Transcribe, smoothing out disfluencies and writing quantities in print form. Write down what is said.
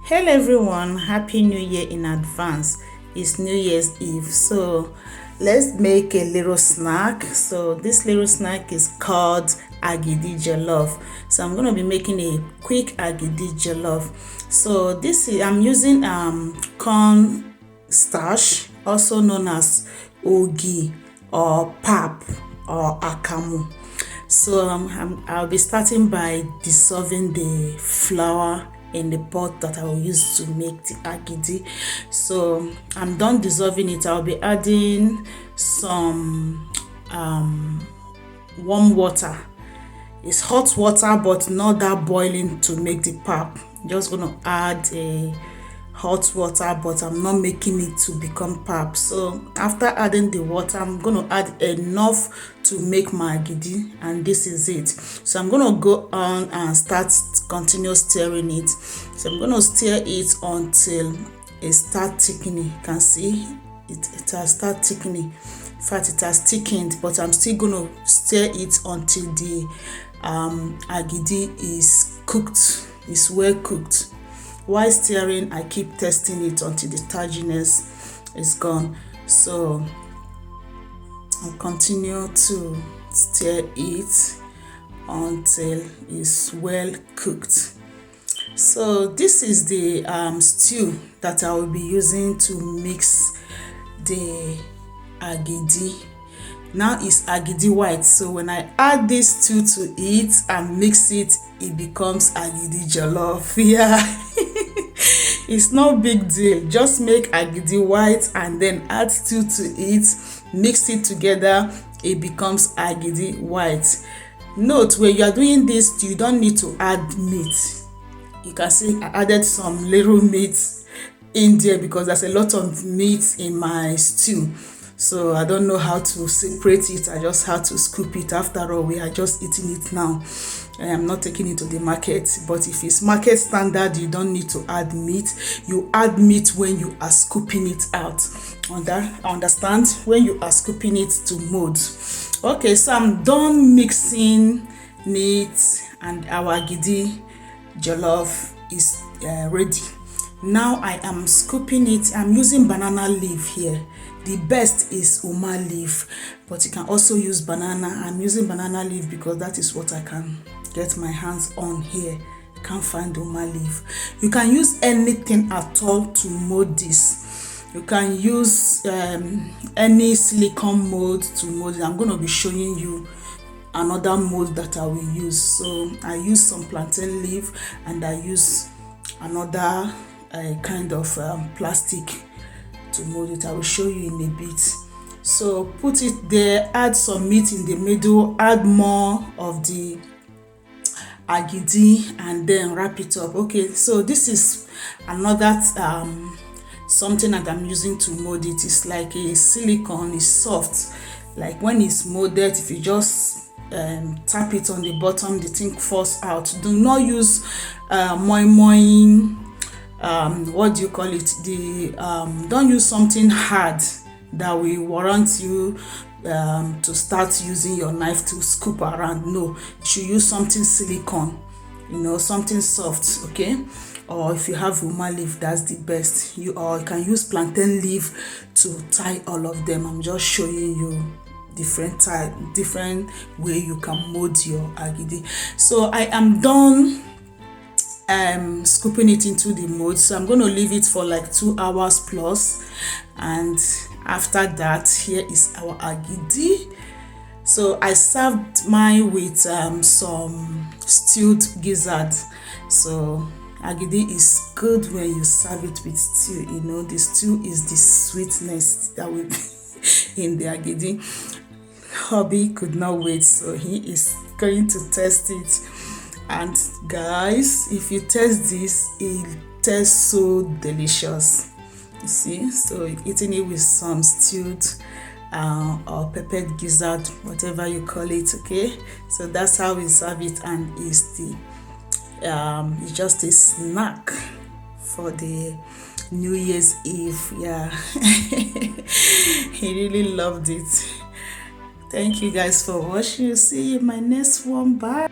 Hello everyone, happy new year in advance. It's New Year's Eve, so let's make a little snack. So this little snack is called Agidi Jollof. So I'm going to be making a quick Agidi Jollof. So I'm using corn starch, also known as ogi or pap or akamu. So I'll be starting by dissolving the flour in the pot that I will use to make the agidi. So I'm done dissolving it. I'll be adding some warm water. It's hot water, but not that boiling to make the pap. Just gonna add a hot water, but I'm not making it to become pap. So after adding the water, I'm gonna add enough to make my agidi, and this is it. So I'm gonna go on and start continue stirring it. So I'm gonna stir it until it starts thickening. You can see it has started thickening. In fact, it has thickened, but I'm still gonna stir it until the agidi is cooked, is well cooked. While stirring, I keep testing it until the tardiness is gone. So I'll continue to stir it until it's well cooked. So this is the stew that I will be using to mix the agidi. Now it's agidi white, so when I add this stew to it and mix it, it becomes agidi jollof. Yeah. It's no big deal. Just make agidi white and then add stew to it, mix it together, it becomes agidi white. Note, when you are doing this, you don't need to add meat. You can see I added some little meat in there because there's a lot of meat in my stew. So I don't know how to separate it. I just have to scoop it. After all, we are just eating it now. I am not taking it to the market. But if it's market standard, you don't need to add meat. You add meat when you are scooping it out. Understand? When you are scooping it to mold. Okay, so I'm done mixing it, and our agidi jollof is ready. Now I am scooping it. I'm using banana leaf here. The best is uma leaf, but you can also use banana. I'm using banana leaf because that is what I can get my hands on here. I can't find uma leaf. You can use anything at all to mold this. You can use any silicone mold to mold it. I'm going to be showing you another mold that I will use. So I use some plantain leaf, and I use another kind of plastic to mold it. I will show you in a bit. So put it there, add some meat in the middle, add more of the agidi, and then wrap it up. Okay, so this is another something that I'm using to mold it. It's like a silicone. It's soft. Like when it's molded, if you just tap it on the bottom, the thing falls out. Do not use moi what do you call it, don't use something hard that will warrant you to start using your knife to scoop around. No, you should use something silicone, something soft. Okay, or if you have uma leaf, that's the best. You can use plantain leaf to tie all of them. I'm just showing you different way you can mold your agidi. So I am done scooping it into the mold. So I'm going to leave it for like 2 hours plus, and after that, here is our agidi. So I served mine with some stewed gizzard. So agidi is good when you serve it with stew. The stew is the sweetness that will be in the agidi. Hubby could not wait, so he is going to test it. And guys, if you taste this, it tastes so delicious. You see, so eating it with some stewed or peppered gizzard, whatever you call it. Okay, so that's how we serve it, and it's just a snack for the New Year's Eve. Yeah. He really loved it. Thank you guys for watching. See you in my next one. Bye.